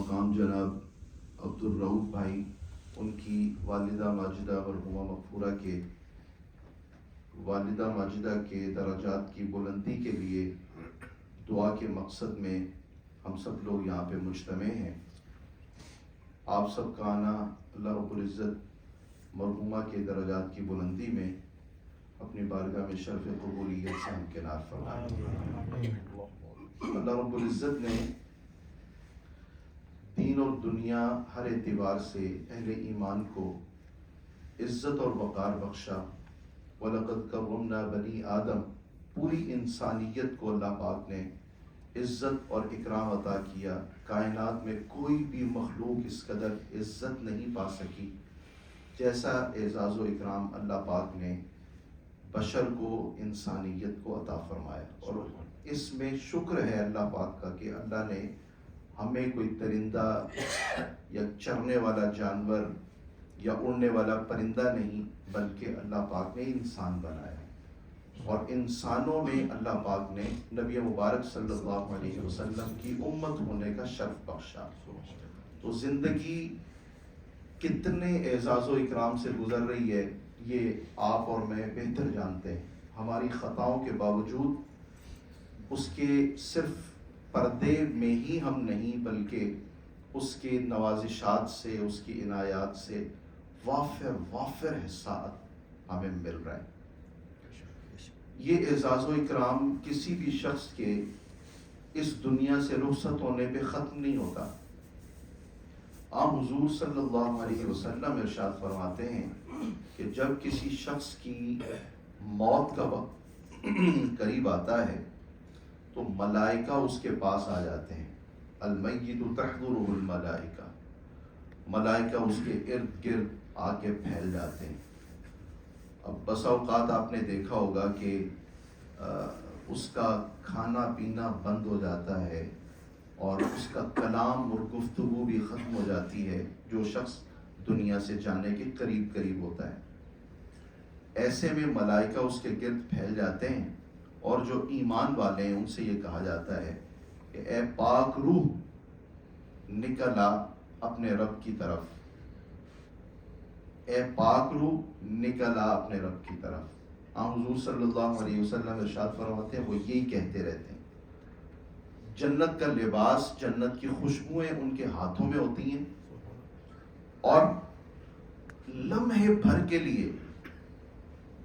مقام جناب عبدالرؤوف بھائی، ان کی والدہ ماجدہ مرحومہ مغفورہ کے والدہ ماجدہ کے درجات کی بلندی کے لیے دعا کے مقصد میں ہم سب لوگ یہاں پہ مجتمع ہیں۔ آپ سب کا آنا اللہ رب العزت مرحومہ کے درجات کی بلندی میں اپنی بارگاہ میں شرف قبولیت سے ہمکنار فرمائے۔ اللہ رب العزت نے دین اور دنیا ہر اعتبار سے اہل ایمان کو عزت اور وقار بخشا۔ وَلَقَدْ كَرَّمْنَا بَنِي آدم، پوری انسانیت کو اللہ پاک نے عزت اور اکرام عطا کیا۔ کائنات میں کوئی بھی مخلوق اس قدر عزت نہیں پا سکی جیسا اعزاز و اکرام اللہ پاک نے بشر کو، انسانیت کو عطا فرمایا۔ اور اس میں شکر ہے اللہ پاک کا کہ اللہ نے ہمیں کوئی درندہ یا چرنے والا جانور یا اڑنے والا پرندہ نہیں، بلکہ اللہ پاک نے انسان بنایا، اور انسانوں میں اللہ پاک نے نبی مبارک صلی اللہ علیہ وسلم کی امت ہونے کا شرف بخشا۔ تو زندگی کتنے اعزاز و اکرام سے گزر رہی ہے یہ آپ اور میں بہتر جانتے ہیں۔ ہماری خطاؤں کے باوجود اس کے صرف پردے میں ہی ہم نہیں، بلکہ اس کے نوازشات سے، اس کی عنایات سے وافر حصہ ہمیں مل رہا ہے۔ یہ اعزاز و اکرام کسی بھی شخص کے اس دنیا سے رخصت ہونے پہ ختم نہیں ہوتا۔ آپ حضور صلی اللہ علیہ وسلم ارشاد فرماتے ہیں کہ جب کسی شخص کی موت کا وقت قریب آتا ہے تو ملائکہ اس کے پاس آ جاتے ہیں۔ المیت تحضرہ الملائکہ، ملائکہ اس کے ارد گرد آ کے پھیل جاتے ہیں۔ اب بسا اوقات آپ نے دیکھا ہوگا کہ اس کا کھانا پینا بند ہو جاتا ہے اور اس کا کلام اور گفتگو بھی ختم ہو جاتی ہے، جو شخص دنیا سے جانے کے قریب ہوتا ہے۔ ایسے میں ملائکہ اس کے گرد پھیل جاتے ہیں، اور جو ایمان والے ہیں ان سے یہ کہا جاتا ہے کہ اے پاک روح نکل آ اپنے رب کی طرف، اے پاک روح نکل آ اپنے رب کی طرف۔ حضور صلی اللہ علیہ وسلم ارشاد فرماتے ہیں وہ یہی کہتے رہتے ہیں۔ جنت کا لباس، جنت کی خوشبوئیں ان کے ہاتھوں میں ہوتی ہیں، اور لمحے بھر کے لیے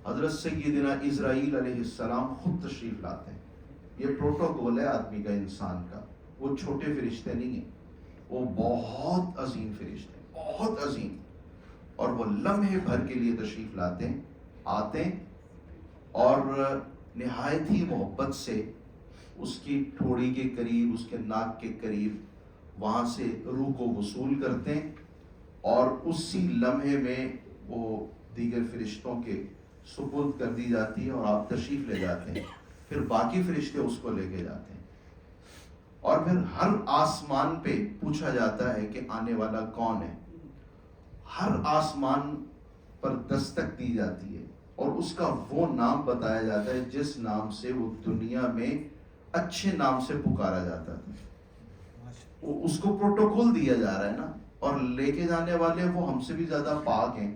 حضرت سیدنا اسرائیل علیہ السلام خود تشریف لاتے ہیں۔ یہ پروٹوکول ہے آدمی کا، انسان کا۔ وہ چھوٹے فرشتے نہیں ہیں، وہ بہت عظیم فرشتے ہیں، بہت عظیم، اور وہ لمحے بھر کے لیے تشریف لاتے ہیں، آتے ہیں اور نہایت ہی محبت سے اس کی ٹھوڑی کے قریب، اس کے ناک کے قریب وہاں سے روح کو وصول کرتے ہیں، اور اسی لمحے میں وہ دیگر فرشتوں کے سپرد کر دی جاتی ہے اور آپ تشریف لے جاتے ہیں۔ پھر باقی فرشتے اس کو لے کے جاتے ہیں، اور پھر ہر آسمان پہ پوچھا جاتا ہے کہ آنے والا کون ہے۔ ہر آسمان پر دستک دی جاتی ہے، اور اس کا وہ نام بتایا جاتا ہے جس نام سے وہ دنیا میں اچھے نام سے پکارا جاتا تھا۔ اس کو پروٹوکول دیا جا رہا ہے نا، اور لے کے جانے والے وہ ہم سے بھی زیادہ پاک ہیں۔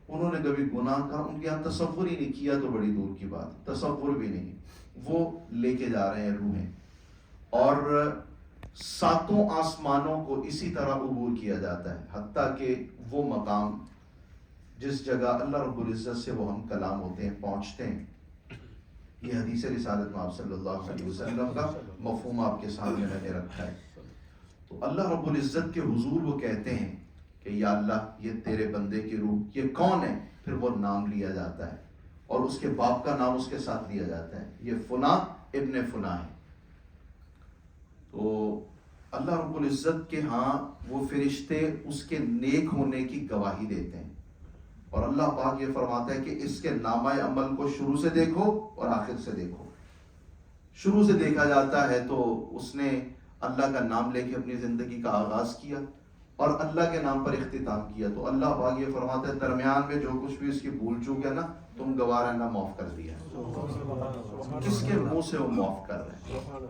انہوں نے کبھی گناہ کا ان کے یہاں تصور ہی نہیں کیا تو بڑی دور کی بات، تصور بھی نہیں۔ وہ لے کے جا رہے ہیں روحیں، اور ساتوں آسمانوں کو اسی طرح عبور کیا جاتا ہے، حتیٰ کہ وہ مقام جس جگہ اللہ رب العزت سے وہ ہم کلام ہوتے ہیں، پہنچتے ہیں۔ یہ حدیث رسالت میں آپ صلی اللہ علیہ وسلم کا مفہوم آپ کے سامنے میں نے رکھا ہے۔ تو اللہ رب العزت کے حضور وہ کہتے ہیں کہ یا اللہ یہ تیرے بندے کی روح، یہ کون ہے؟ پھر وہ نام لیا جاتا ہے، اور اس کے باپ کا نام اس کے ساتھ لیا جاتا ہے، یہ فلاں ابن فلاں ہے۔ تو اللہ رب العزت کے ہاں وہ فرشتے اس کے نیک ہونے کی گواہی دیتے ہیں، اور اللہ پاک یہ فرماتا ہے کہ اس کے نامہ عمل کو شروع سے دیکھو اور آخر سے دیکھو۔ شروع سے دیکھا جاتا ہے تو اس نے اللہ کا نام لے کے اپنی زندگی کا آغاز کیا، اور اللہ کے نام پر اختتام کیا۔ تو اللہ پاک یہ فرماتا ہے درمیان میں جو کچھ بھی اس کی بھول چوک ہے نا، تم گوارا نہ معاف کر دیا۔ کس کے منہ سے وہ معاف کر رہے ہیں؟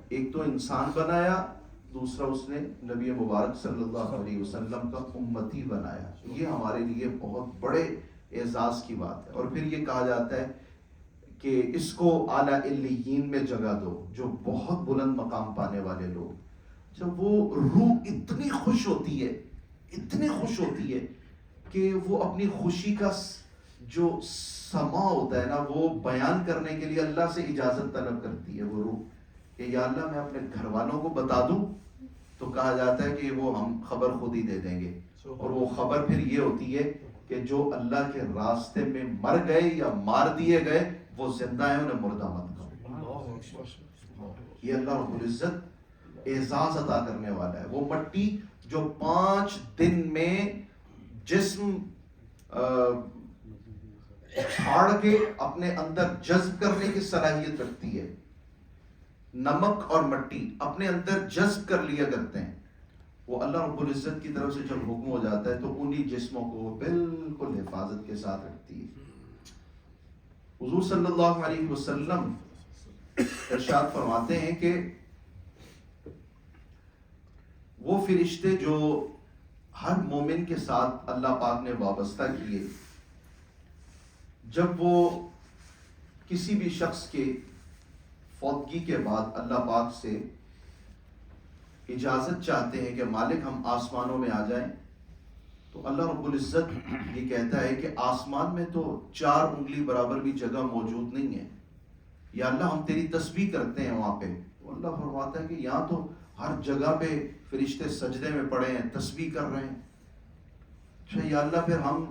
ایک تو انسان بنایا، دوسرا اس نے نبی مبارک صلی اللہ علیہ وسلم کا امتی بنایا. یہ ہمارے لیے بہت بڑے اعزاز کی بات ہے. اور پھر یہ کہا جاتا ہے کہ اس کو اعلیٰ علیین میں جگہ دو, جو بہت بلند مقام پانے والے لوگ. جب وہ روح اتنی خوش ہوتی ہے, اتنی خوش ہوتی ہے کہ وہ اپنی خوشی کا جو سما ہوتا ہے نا, وہ بیان کرنے کے لیے اللہ سے اجازت طلب کرتی ہے وہ روح کہ یا اللہ میں اپنے گھر والوں کو بتا دوں, تو کہا جاتا ہے کہ وہ ہم خبر خود ہی دے دیں گے. اور وہ خبر پھر یہ ہوتی ہے کہ جو اللہ کے راستے میں مر گئے یا مار دیے گئے وہ زندہ ہیں, انہیں مردہ مت کرو. یہ اللہ رب العزت اعزاز عطا کرنے والا ہے. وہ مٹی جو 5 دن میں جسم چھاڑ کے اپنے اندر جذب کرنے کی صلاحیت رکھتی ہے, نمک اور مٹی اپنے اندر جذب کر لیا کرتے ہیں, وہ اللہ رب العزت کی طرف سے جب حکم ہو جاتا ہے تو انہی جسموں کو بالکل حفاظت کے ساتھ رکھتی ہے. حضور صلی اللہ علیہ وسلم ارشاد فرماتے ہیں کہ وہ فرشتے جو ہر مومن کے ساتھ اللہ پاک نے وابستہ کیے, جب وہ کسی بھی شخص کے فوتگی کے بعد اللہ پاک سے اجازت چاہتے ہیں کہ مالک ہم آسمانوں میں آ جائیں, تو اللہ رب العزت یہ کہتا ہے کہ آسمان میں تو 4 انگلی برابر بھی جگہ موجود نہیں ہے, یا اللہ ہم تیری تسبیح کرتے ہیں وہاں پہ. تو اللہ فرماتا ہے کہ یہاں تو ہر جگہ پہ فرشتے سجدے میں پڑے ہیں, تسبیح کر رہے ہیں. اچھا یا اللہ پھر ہم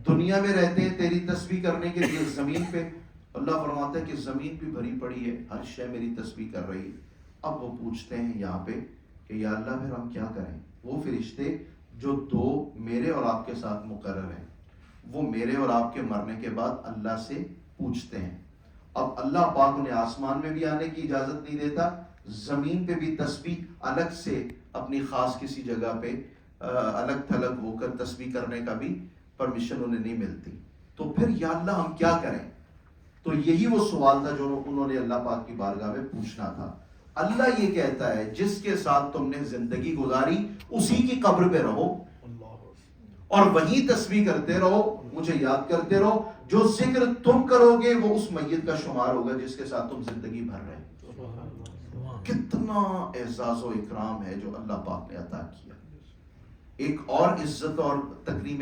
دنیا میں رہتے ہیں تیری تسبیح کرنے کے لیے زمین پہ. اللہ فرماتا ہے کہ زمین بھی بھری پڑی ہے, ہر شے میری تسبیح کر رہی ہے. اب وہ پوچھتے ہیں یہاں پہ کہ یا اللہ پھر ہم کیا کریں. وہ فرشتے جو 2 میرے اور آپ کے ساتھ مقرر ہیں, وہ میرے اور آپ کے مرنے کے بعد اللہ سے پوچھتے ہیں. اب اللہ پاک انہیں آسمان میں بھی آنے کی اجازت نہیں دیتا, زمین پہ بھی تسبیح الگ سے اپنی خاص کسی جگہ پہ الگ تھلگ ہو کر تسبیح کرنے کا بھی پرمیشن انہیں نہیں ملتی. تو پھر یا اللہ ہم کیا کریں. تو یہی وہ سوال تھا جو انہوں نے اللہ پاک کی بارگاہ میں پوچھنا تھا. اللہ یہ کہتا ہے جس کے ساتھ تم نے زندگی گزاری اسی کی قبر پہ رہو اور وہی تسبیح کرتے رہو, مجھے یاد کرتے رہو. جو ذکر تم کرو گے وہ اس میت کا شمار ہوگا جس کے ساتھ تم زندگی بھر رہے. کتنا اعزاز و اکرام ہے جو اللہ پاک نے عطا کیا. ایک اور عزت اور تکریم